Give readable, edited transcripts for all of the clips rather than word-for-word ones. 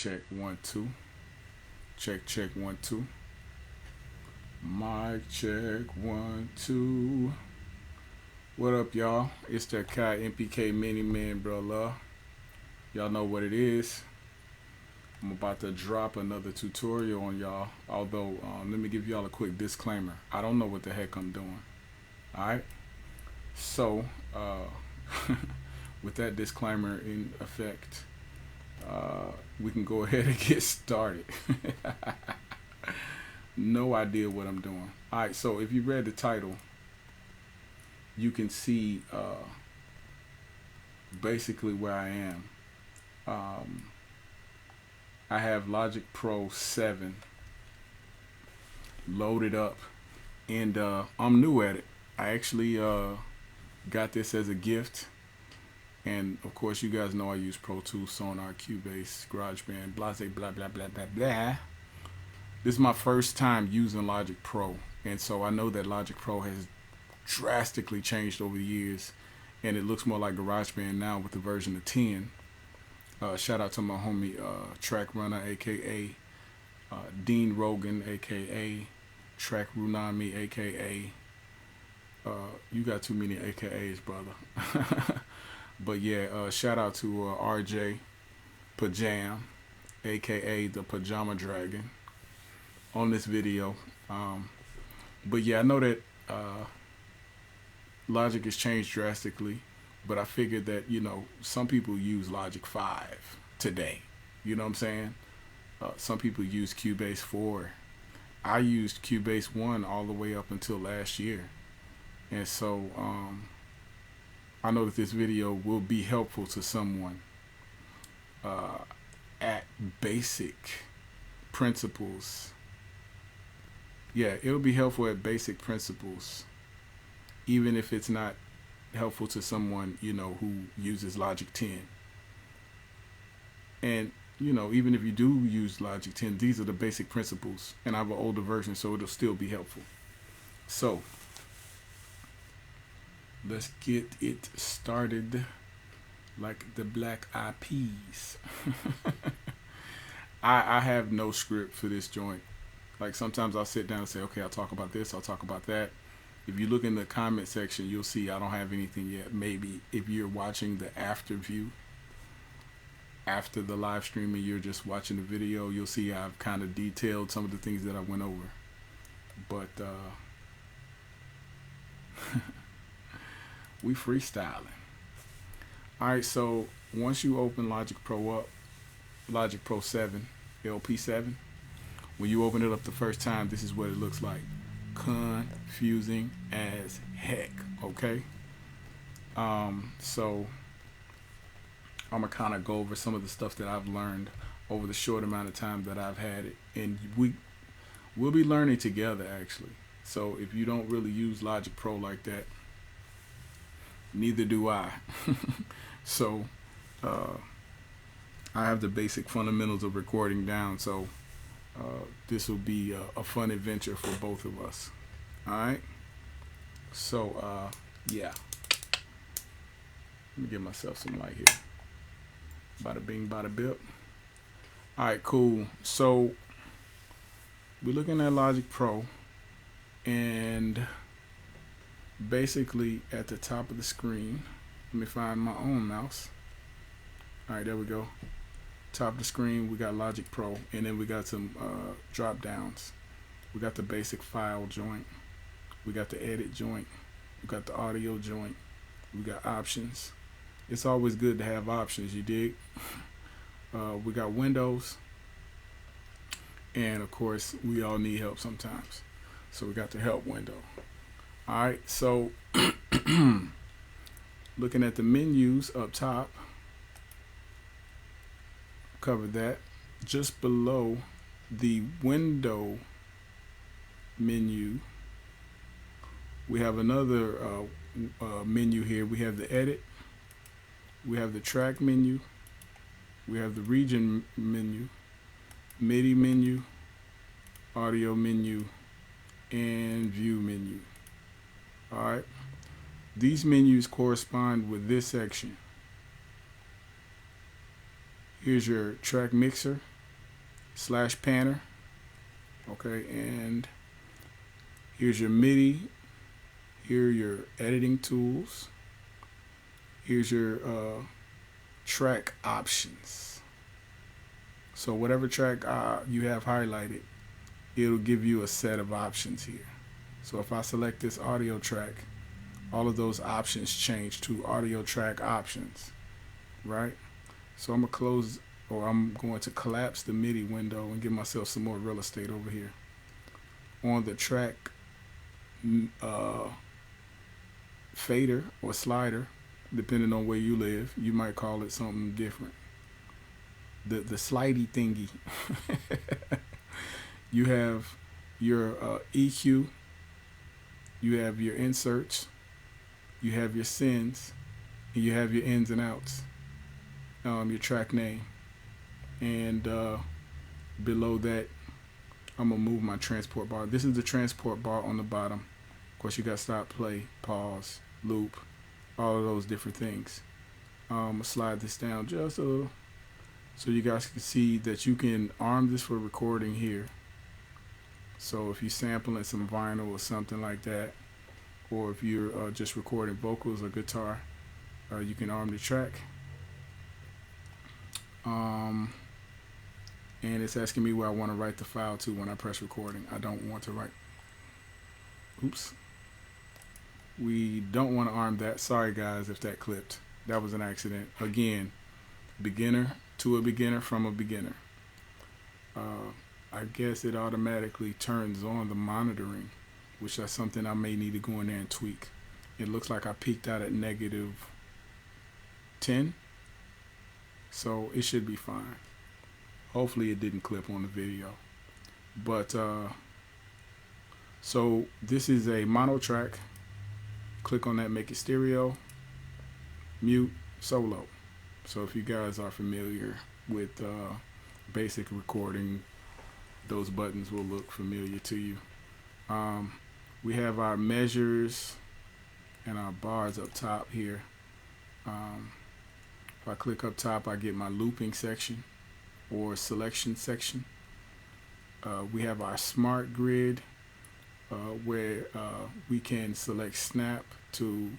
check 1 2. Check 1 2. Mic check 1 2. What up, y'all? It's that Kai MPK Mini Man, brother. Y'all know what it is. I'm about to drop another tutorial on y'all. Although, let me give y'all a quick disclaimer. I don't know what the heck I'm doing. Alright? So, with that disclaimer in effect, we can go ahead and get started. No idea what I'm doing. Alright, so if you read the title, you can see basically where I am. I have Logic Pro 7 loaded up, and I'm new at it. I actually got this as a gift, and of course you guys know I use Pro Tools, Sonar, Cubase, GarageBand, blase, blah blah blah blah blah. This is my first time using Logic Pro, and so I know that Logic Pro has drastically changed over the years, and it looks more like GarageBand now with the version of 10. Shout out to my homie Track Runner, aka Dean Rogan, aka Track Runami, aka you got too many AKAs, brother. But yeah, shout out to RJ Pajam, aka the Pajama Dragon, on this video. But yeah, I know that Logic has changed drastically, but I figured that, you know, some people use Logic 5 today. You know what I'm saying? Some people use Cubase 4. I used Cubase 1 all the way up until last year. And so I know that this video will be helpful to someone at basic principles. Yeah, it'll be helpful at basic principles, even if it's not helpful to someone, you know, who uses Logic 10. And, you know, even if you do use Logic 10, these are the basic principles, and I have an older version, so it'll still be helpful. So let's get it started like the Black Eyed Peas. I have no script for this joint. Like, sometimes I'll sit down and say, okay, I'll talk about this, I'll talk about that. If you look in the comment section, you'll see I don't have anything yet. Maybe if you're watching the after view, after the live stream, and you're just watching the video, you'll see I've kind of detailed some of the things that I went over. But we freestyling. Alright, so once you open Logic Pro up, Logic Pro 7, LP7, when you open it up the first time, this is what it looks like. Confusing as heck, okay? So I'm gonna kind of go over some of the stuff that I've learned over the short amount of time that I've had it, and we'll be learning together, actually. So if you don't really use Logic Pro like that, neither do I. So I have the basic fundamentals of recording down, so this will be a fun adventure for both of us. Alright? So, yeah. Let me give myself some light here. Bada bing, bada bip. Alright, cool. So, we're looking at Logic Pro, and basically at the top of the screen, let me find my own mouse. Alright, there we go. Top of the screen, we got Logic Pro, and then we got some drop downs. We got the basic file joint, we got the edit joint, we got the audio joint, we got options. It's always good to have options, you dig? We got windows, and of course we all need help sometimes, so we got the help window. Alright, so looking at the menus up top, covered that. Just below the window menu, we have another menu here. We have the edit, we have the track menu, we have the region menu, MIDI menu, audio menu, and view menu. Alright, these menus correspond with this section. Here's your track mixer, slash panner. Okay, and here's your MIDI. Here are your editing tools. Here's your track options. So whatever track you have highlighted, it'll give you a set of options here. So if I select this audio track, all of those options change to audio track options, right? So I'm going to collapse the MIDI window and give myself some more real estate over here. On the track fader or slider, depending on where you live, you might call it something different. The slidey thingy. You have your EQ, you have your inserts, you have your sends, and you have your ins and outs, your track name. And below that, I'm going to move my transport bar. This is the transport bar on the bottom. Of course, you got stop, play, pause, loop, all of those different things. I'm going to slide this down just a little so you guys can see that you can arm this for recording here. So if you're sampling some vinyl or something like that, or if you're just recording vocals or guitar, you can arm the track. And it's asking me where I want to write the file to when I press recording. I don't want to write. Oops. We don't want to arm that. Sorry guys if that clipped. That was an accident. Again, beginner to a beginner from a beginner. I guess it automatically turns on the monitoring, which is something I may need to go in there and tweak. It looks like I peaked out at -10, so it should be fine. Hopefully it didn't clip on the video. But so this is a mono track. Click on that, make it stereo, mute, solo. So if you guys are familiar with basic recording, those buttons will look familiar to you. We have our measures and our bars up top here. If I click up top, I get my looping section or selection section. We have our smart grid where we can select snap to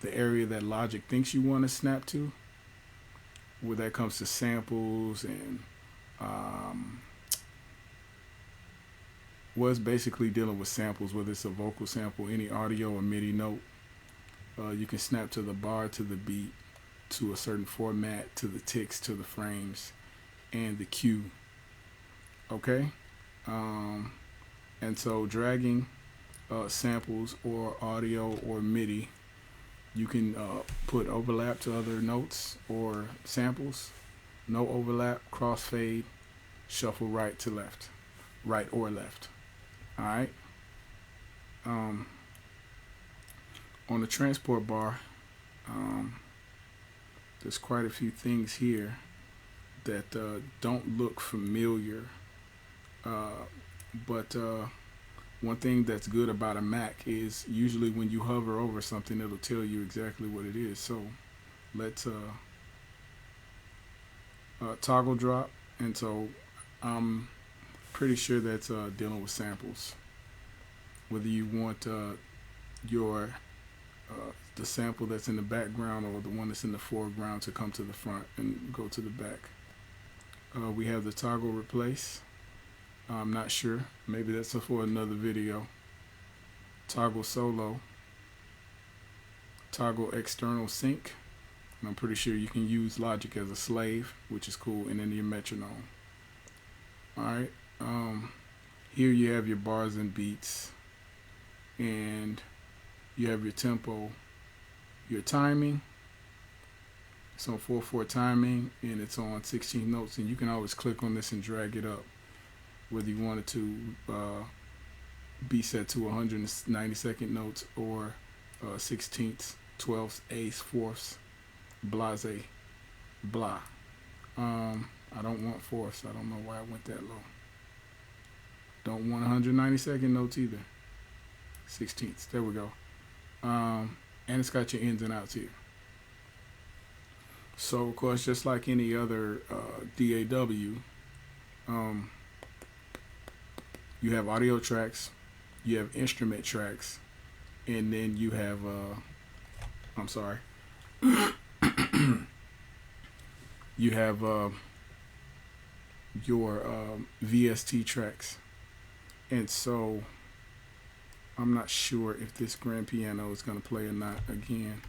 the area that Logic thinks you want to snap to, where that comes to samples and was basically dealing with samples, whether it's a vocal sample, any audio or MIDI note. You can snap to the bar, to the beat, to a certain format, to the ticks, to the frames, and the cue. Okay? And so dragging samples or audio or MIDI, you can put overlap to other notes or samples, no overlap, crossfade, shuffle right to left, right or left. All right. On the transport bar, there's quite a few things here that don't look familiar. But one thing that's good about a Mac is usually when you hover over something, it'll tell you exactly what it is. So let's toggle drop. And so I'm pretty sure that's dealing with samples. Whether you want your the sample that's in the background or the one that's in the foreground to come to the front and go to the back. We have the toggle replace. I'm not sure. Maybe that's for another video. Toggle solo. Toggle external sync. And I'm pretty sure you can use Logic as a slave, which is cool, and then your metronome. Alright. Here you have your bars and beats. And you have your tempo, your timing. It's on 4/4 timing, and it's on 16 notes. And you can always click on this and drag it up, whether you want it to be set to 192nd notes or 16ths, 12ths, 8ths, 4ths, blase, blah. I don't want 4ths. I don't know why I went that low. Don't want 192nd notes either. 16ths. There we go. And it's got your ins and outs here. So, of course, just like any other DAW, Um, you have audio tracks, you have instrument tracks, and then you have I'm sorry, you have your VST tracks. And so I'm not sure if this grand piano is going to play or not. Again,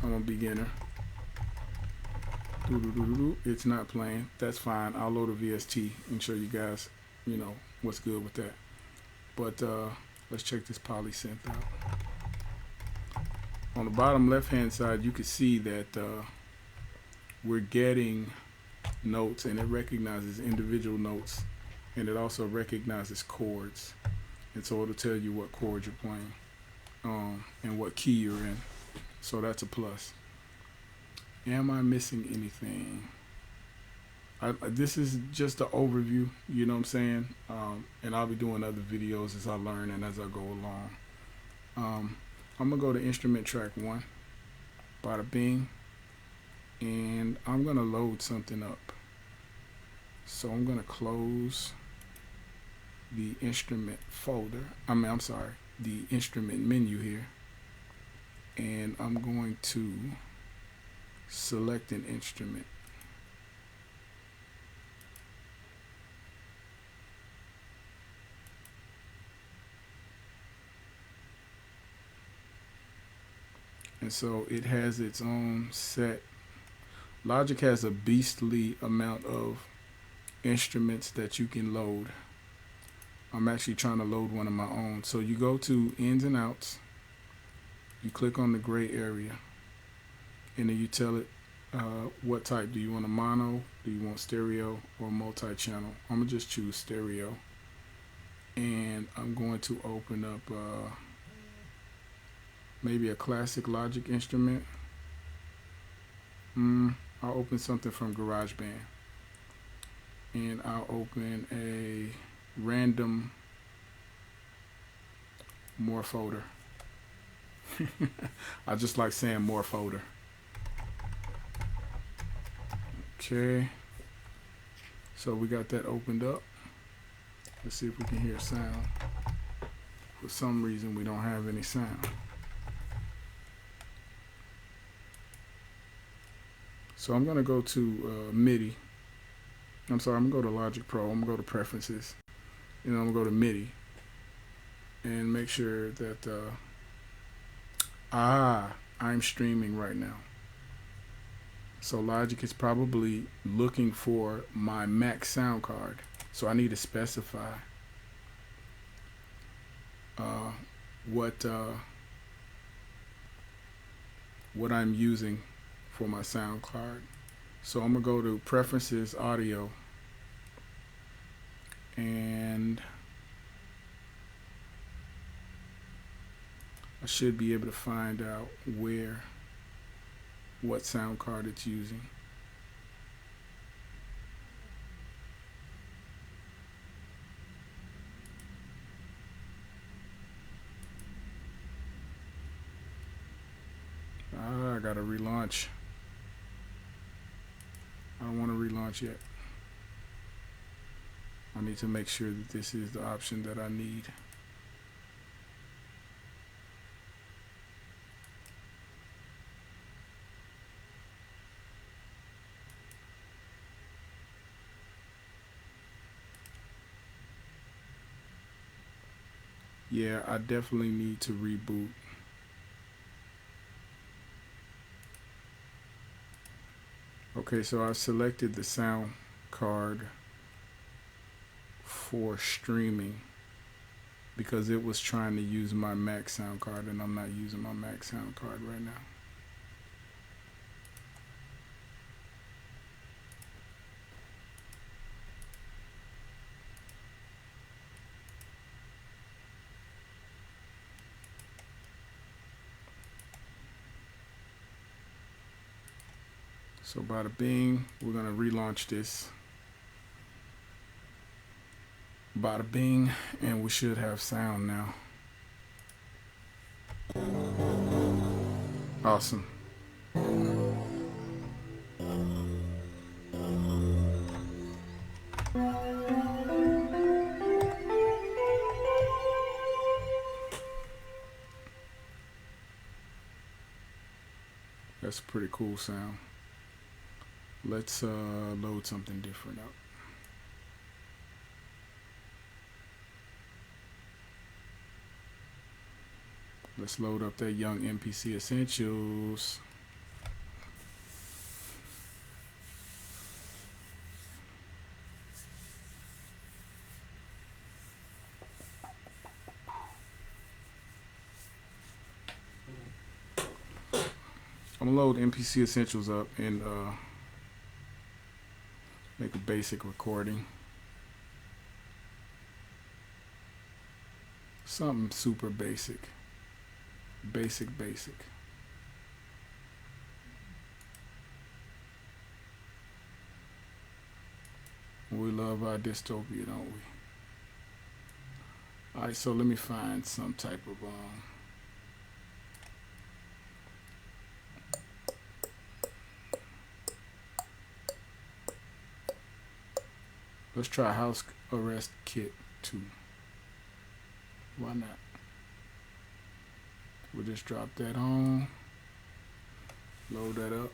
I'm a beginner. It's not playing. That's fine. I'll load a VST and show you guys, you know, what's good with that. But let's check this poly synth out. On the bottom left hand side, you can see that we're getting notes, and it recognizes individual notes, and it also recognizes chords, and so it'll tell you what chord you're playing and what key you're in. So that's a plus. Am I missing anything? This is just an overview, you know what I'm saying? And I'll be doing other videos as I learn and as I go along. I'm gonna go to instrument track 1, bada bing, and I'm gonna load something up. So I'm gonna close the instrument folder. I'm sorry, the instrument menu here, and I'm going to select an instrument. And so it has its own set. Logic has a beastly amount of instruments that you can load. I'm actually trying to load one of my own. So you go to ins and outs, you click on the gray area, and then you tell it what type. Do you want a mono, do you want stereo, or multi-channel? I'm gonna just choose stereo, and I'm going to open up maybe a classic Logic instrument. I'll open something from GarageBand, and I'll open a random more folder. I just like saying more folder. Okay, so we got that opened up. Let's see if we can hear sound. For some reason we don't have any sound. So I'm gonna go to MIDI. I'm sorry, I'm gonna go to Logic Pro. I'm gonna go to Preferences, and I'm gonna go to MIDI, and make sure that I'm streaming right now. So Logic is probably looking for my Mac sound card. So I need to specify what I'm using for my sound card. So I'm gonna go to Preferences, Audio, and I should be able to find out what sound card it's using. I gotta relaunch. I don't want to relaunch yet. I need to make sure that this is the option that I need. Yeah, I definitely need to reboot. Okay, so I selected the sound card for streaming because it was trying to use my Mac sound card, and I'm not using my Mac sound card right now. So bada bing, we're gonna relaunch this. Bada bing, and we should have sound now. Awesome. That's a pretty cool sound. Let's load something different up. Let's load up that Young MPC Essentials. I'm gonna load MPC Essentials up and make a basic recording. Something super basic. Basic. We love our dystopia, don't we? Alright, so let me find some type of let's try House Arrest Kit 2. Why not? We'll just drop that on, load that up.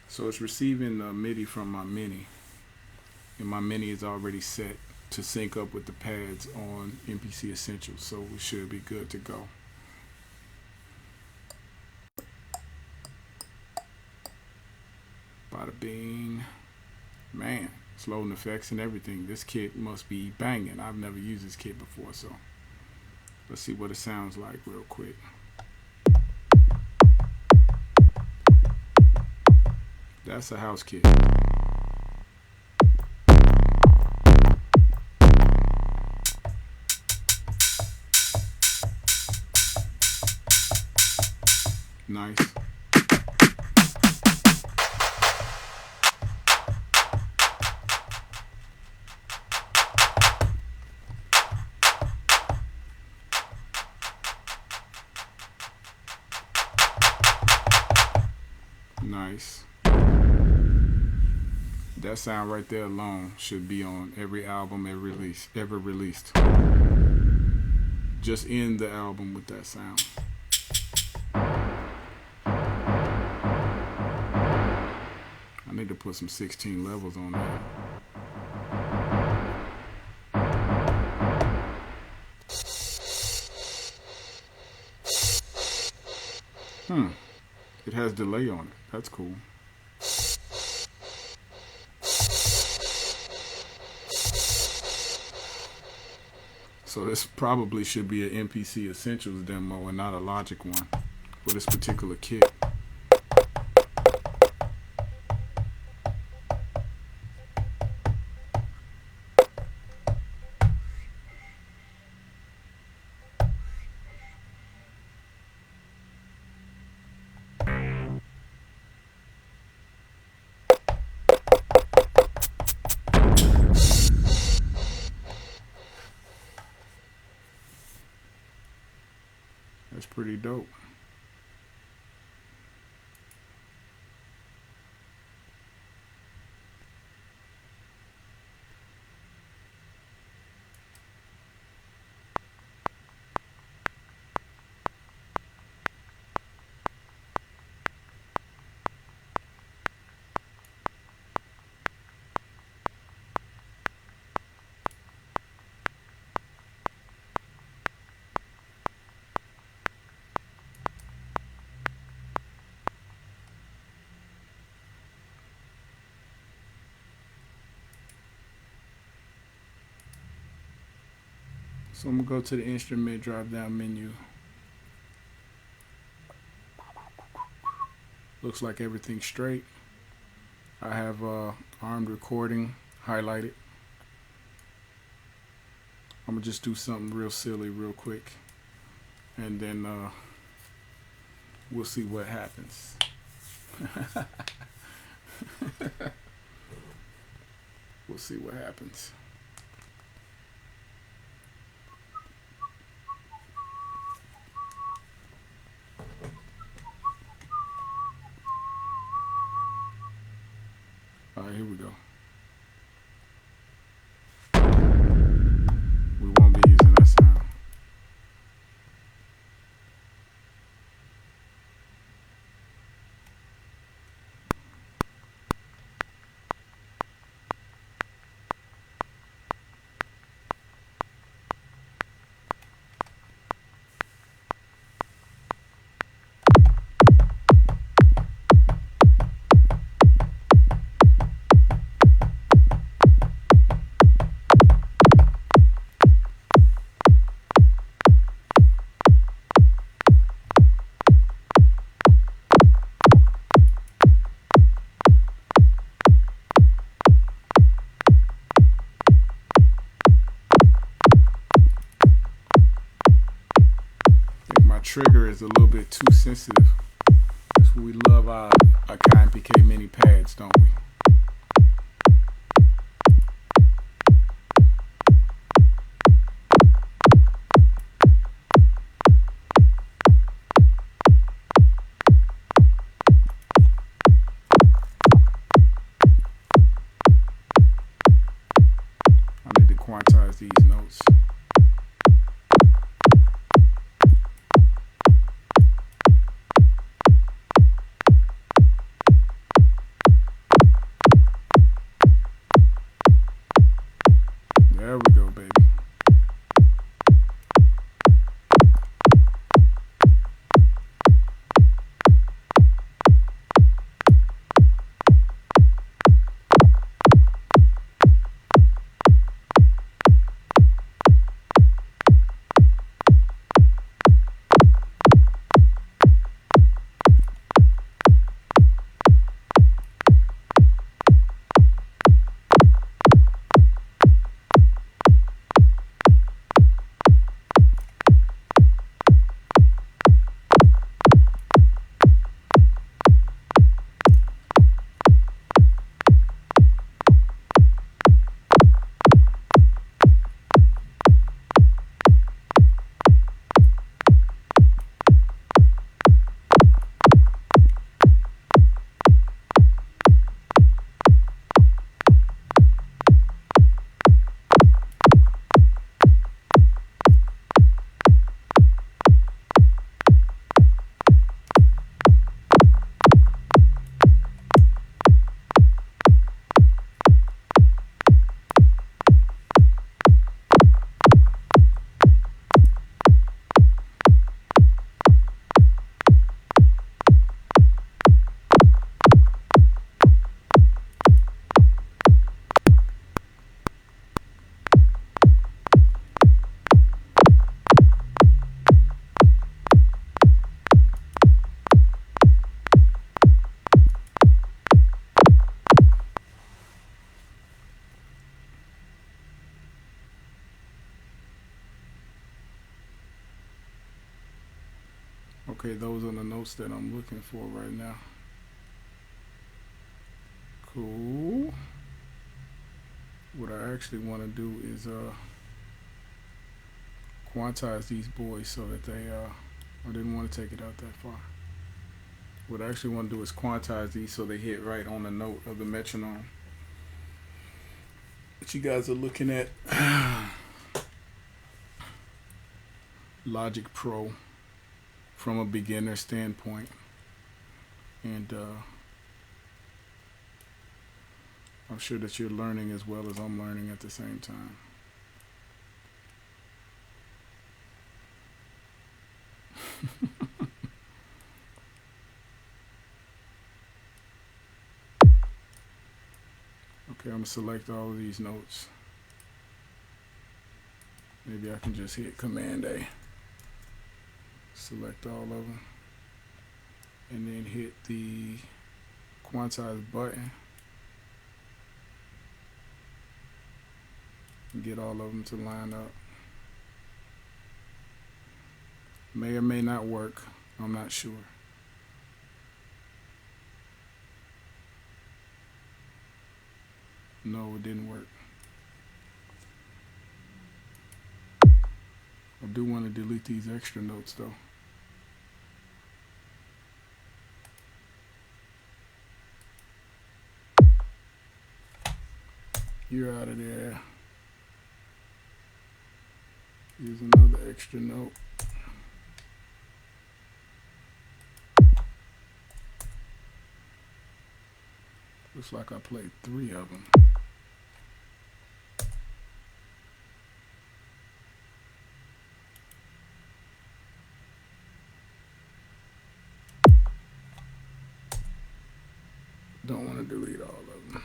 So it's receiving MIDI from my Mini, and my Mini is already set to sync up with the pads on MPC Essentials, so we should be good to go. Bada bing. Man, it's loading effects and everything. This kit must be banging. I've never used this kit before, so let's see what it sounds like real quick. That's a house kit. Nice. Nice. That sound right there alone should be on every album ever released. Just end the album with that sound. I need to put some 16 levels on that. It has delay on it. That's cool. So this probably should be an MPC Essentials demo and not a Logic one for this particular kit. That's pretty dope. So I'm gonna go to the instrument drop down menu. Looks like everything's straight. I have armed recording highlighted. I'm gonna just do something real silly real quick, and then we'll see what happens. We'll see what happens. All right, here we go. We won't be using that sound. My trigger is a little bit too sensitive. That's what we love our KMPK mini pads, don't we? I need to quantize these notes. There we go, baby. Okay, those are the notes that I'm looking for right now. Cool. What I actually want to do is quantize these boys so that they I didn't want to take it out that far. What I actually want to do is quantize these so they hit right on the note of the metronome. What you guys are looking at Logic Pro from a beginner standpoint, and I'm sure that you're learning as well as I'm learning at the same time. Okay, I'm gonna select all of these notes. Maybe I can just hit Command A, select all of them, and then hit the quantize button and get all of them to line up. May or may not work, I'm not sure. No, it didn't work. I do want to delete these extra notes though. You're out of there. Here's another extra note. Looks like I played 3 of them. Don't want to delete all of them.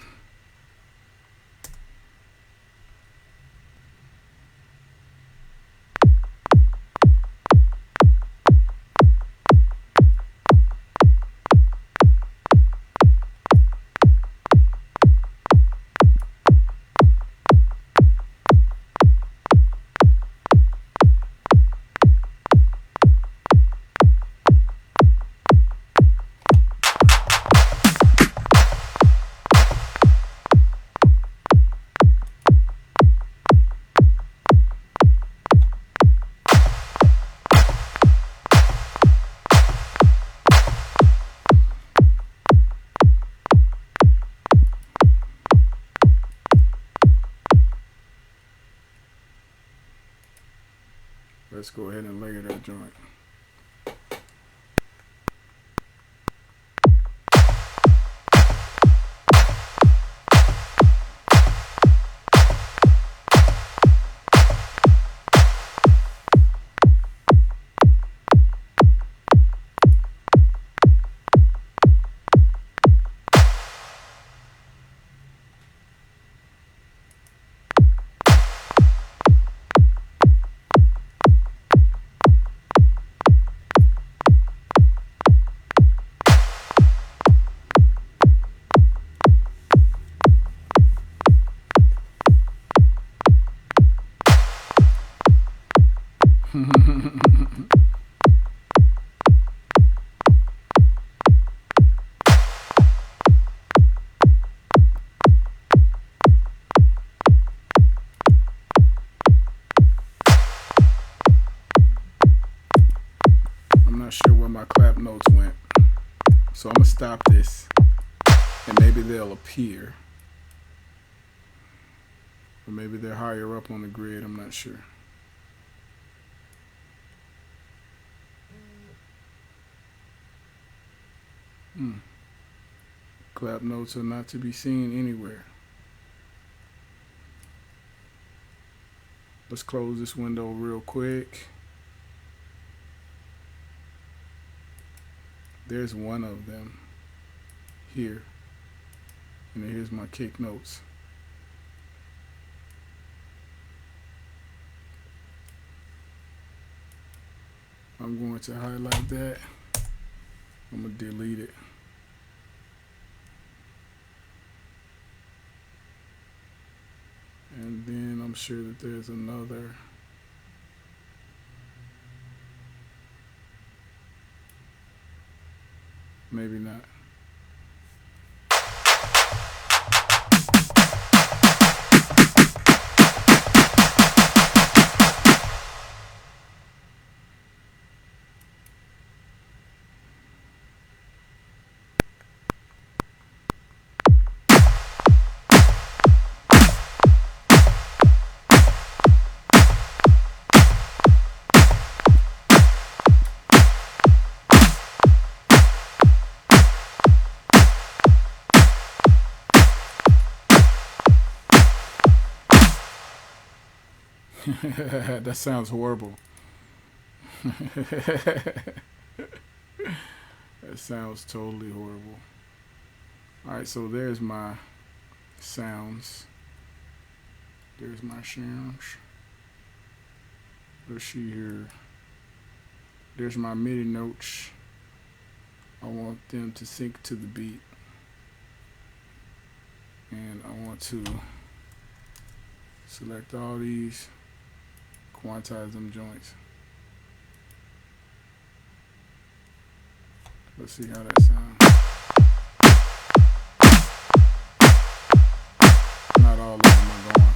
Let's go ahead and layer that joint. I'm not sure where my clap notes went, so I'm gonna stop this and maybe they'll appear, or maybe they're higher up on the grid. I'm not sure. Clap notes are not to be seen anywhere. Let's close this window real quick. There's one of them here. And then here's my kick notes. I'm going to highlight that. I'm going to delete it. And then I'm sure that there's another. Maybe not. That sounds horrible. That sounds totally horrible. Alright, so there's my sounds. There's my sounds. Let's see here. There's my MIDI notes. I want them to sync to the beat. And I want to select all these, quantize them joints. Let's see how that sounds. Not all of them are going.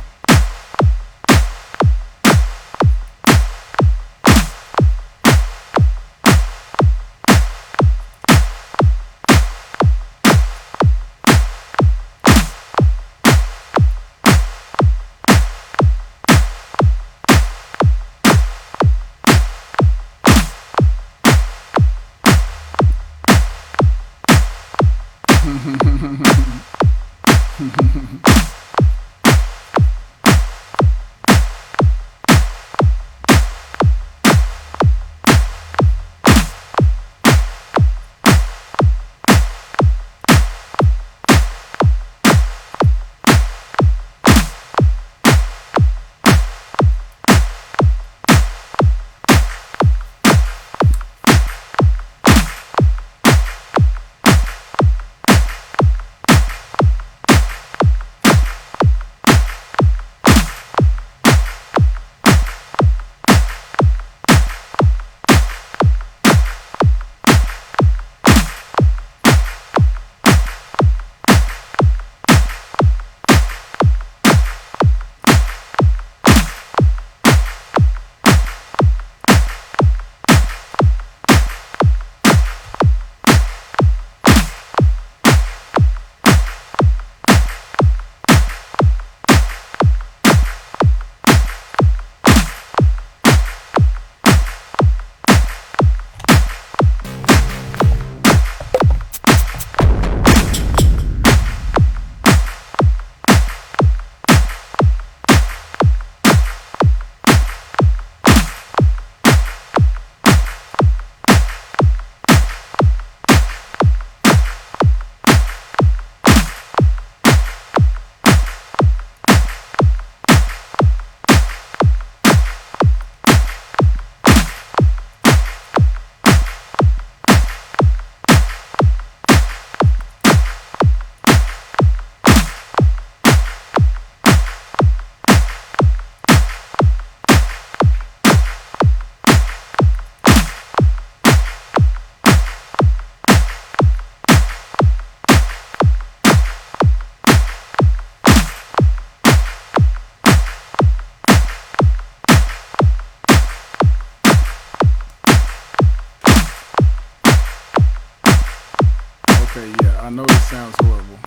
Okay, yeah, I know this sounds horrible,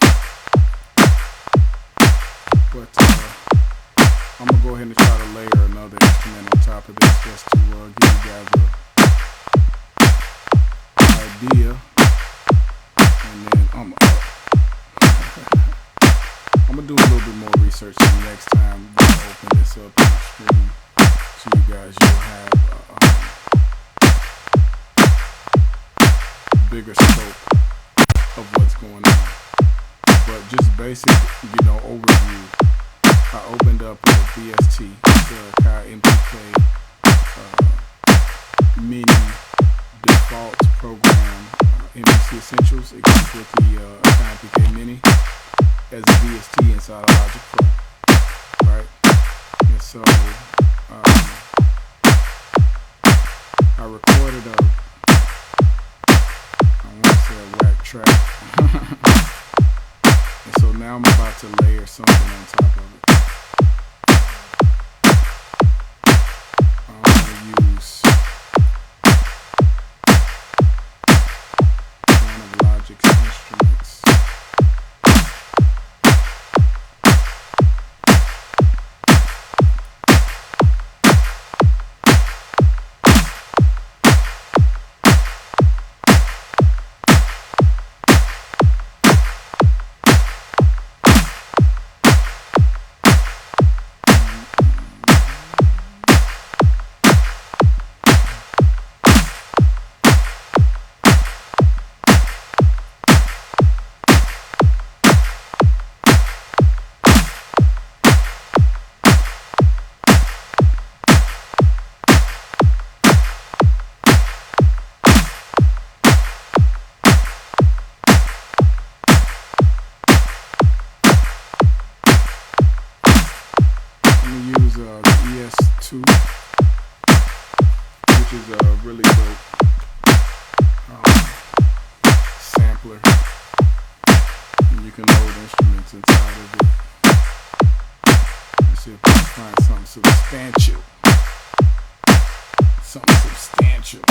but I'm gonna go ahead and try to layer another instrument on top of this just to give you guys an idea, and then I'm gonna do a little bit more research the next time I open this up on stream to you guys. You'll have bigger scope of what's going on. But just basic, overview. I opened up a VST, the Kai MPK mini default program, MPC Essentials. It comes with the Kai MPK mini as a VST inside of Logic Pro, right? And so I recorded I want to say a whack track. And so now I'm about to layer something on top of it. I'm going to use one of Logic's instruments. Which is a really dope sampler. And you can load instruments inside of it. Let's see if I can find something substantial. Something substantial.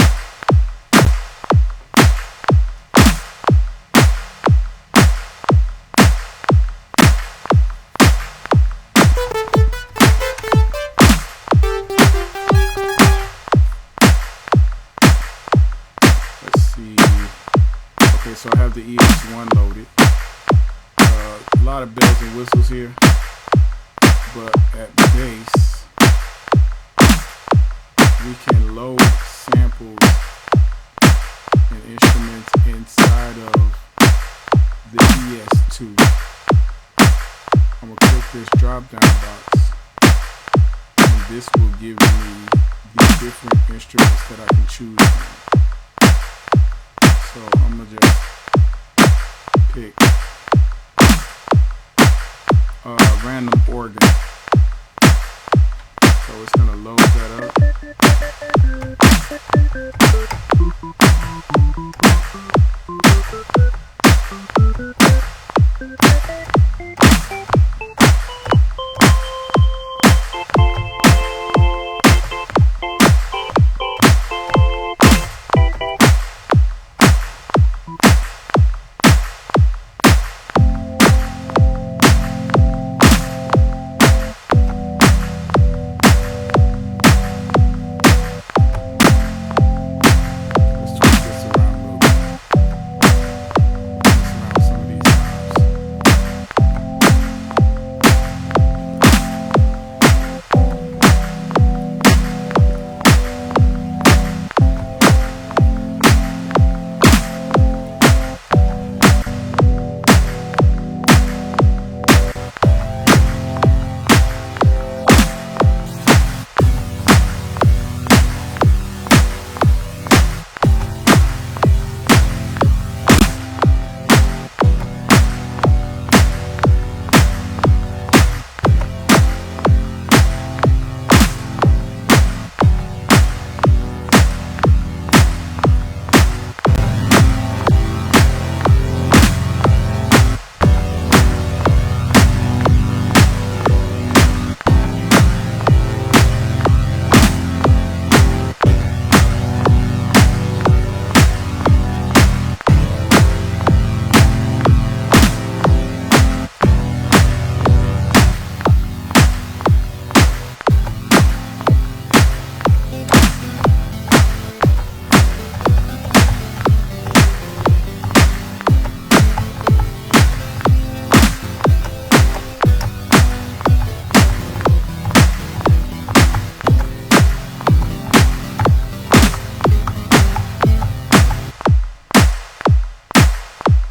Okay, so I have the ES1 loaded. A lot of bells and whistles here, but at bass, we can load samples and instruments inside of the ES2. I'm going to click this drop down box, and this will give me the different instruments that I can choose from. So I'm going to just pick random organ. So it's going to load that up.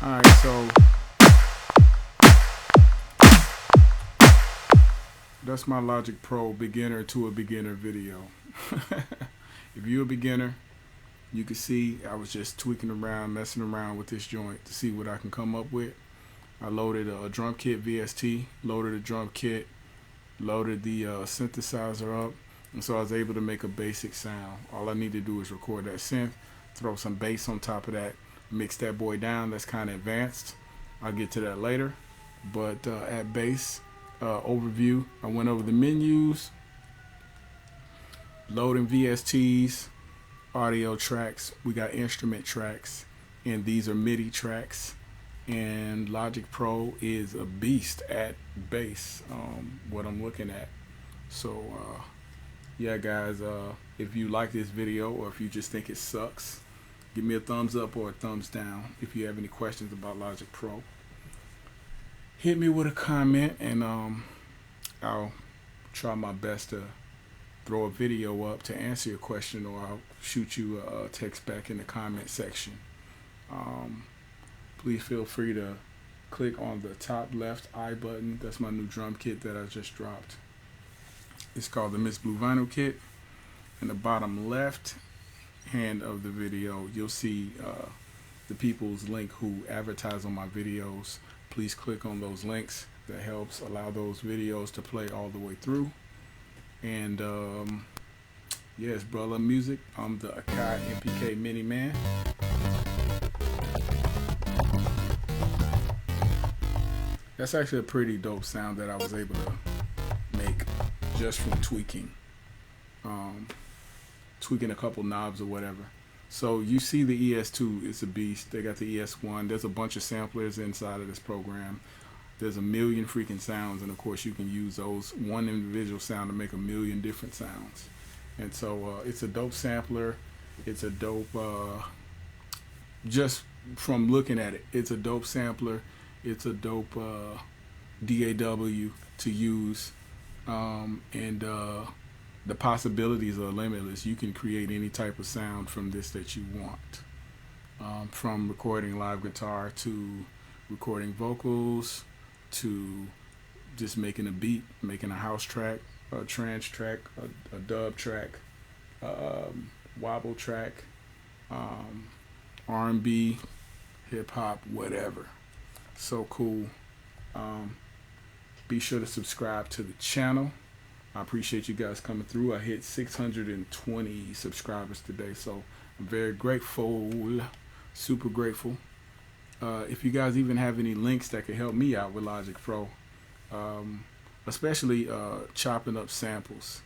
Alright, so that's my Logic Pro beginner to a beginner video. If you're a beginner, you can see I was just tweaking around, messing around with this joint to see what I can come up with. I loaded a drum kit VST, loaded a drum kit, loaded the synthesizer up, and so I was able to make a basic sound. All I need to do is record that synth, throw some bass on top of that, mix that boy down. That's kind of advanced. I'll get to that later. But at bass overview, I went over the menus, loading VSTs, audio tracks. We got instrument tracks, and these are MIDI tracks. And Logic Pro is a beast at bass, what I'm looking at. So yeah guys, if you like this video or if you just think it sucks, give me a thumbs up or a thumbs down. If you have any questions about Logic Pro, hit me with a comment, and I'll try my best to throw a video up to answer your question, or I'll shoot you a text back in the comment section. Please feel free to click on the top left I button. That's my new drum kit that I just dropped. It's called the Miss Blue Vinyl Kit. In the bottom left hand of the video, you'll see the people's link who advertise on my videos. Please click on those links. That helps allow those videos to play all the way through. And yes, brother music. I'm the Akai MPK Mini Man. That's actually a pretty dope sound that I was able to make just from tweaking a couple knobs or whatever. So you see the ES2, it's a beast. They got the ES1. There's a bunch of samplers inside of this program. There's a million freaking sounds, and of course you can use those one individual sound to make a million different sounds. And so it's a dope sampler. It's a dope just from looking at it, it's a dope sampler. It's a dope DAW to use, and the possibilities are limitless. You can create any type of sound from this that you want, from recording live guitar to recording vocals to just making a beat, making a house track, a trance track, a dub track, wobble track, R&B, hip hop, whatever. So cool. Be sure to subscribe to the channel. I appreciate you guys coming through. I hit 620 subscribers today, so I'm very grateful, super grateful. If you guys even have any links that could help me out with Logic Pro, especially chopping up samples,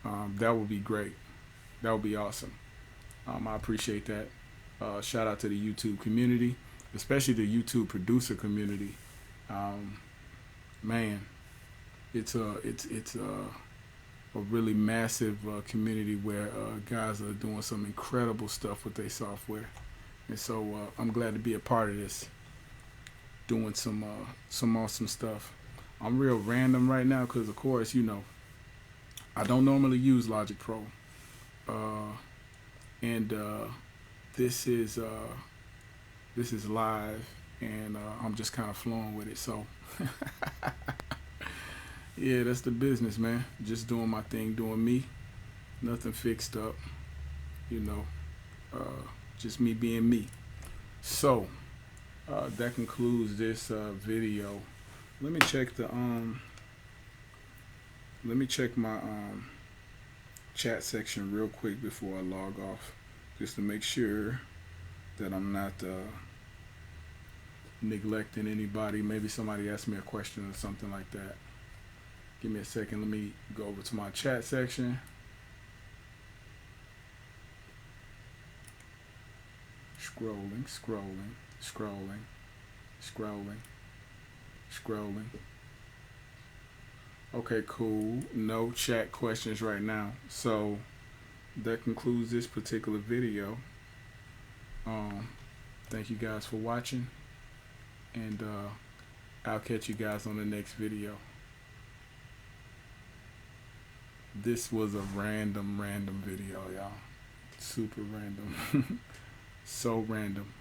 that would be great. That would be awesome. I appreciate that. Shout out to the YouTube community, especially the YouTube producer community. Man, it's a really massive community where guys are doing some incredible stuff with their software, and so I'm glad to be a part of this, doing some awesome stuff. I'm real random right now because, of course, you know, I don't normally use Logic Pro, and this is live, and I'm just kind of flowing with it. So yeah, that's the business, man. Just doing my thing, doing me. Nothing fixed up, you know. Just me being me. So that concludes this video. Let me check the let me check my chat section real quick before I log off, just to make sure that I'm not neglecting anybody. Maybe somebody asked me a question or something like that. Give me a second. Let me go over to my chat section. Scrolling, scrolling, scrolling, scrolling, scrolling. Okay, cool. No chat questions right now. So that concludes this particular video. Thank you guys for watching, and I'll catch you guys on the next video. This was a random video, y'all. Super random. So random.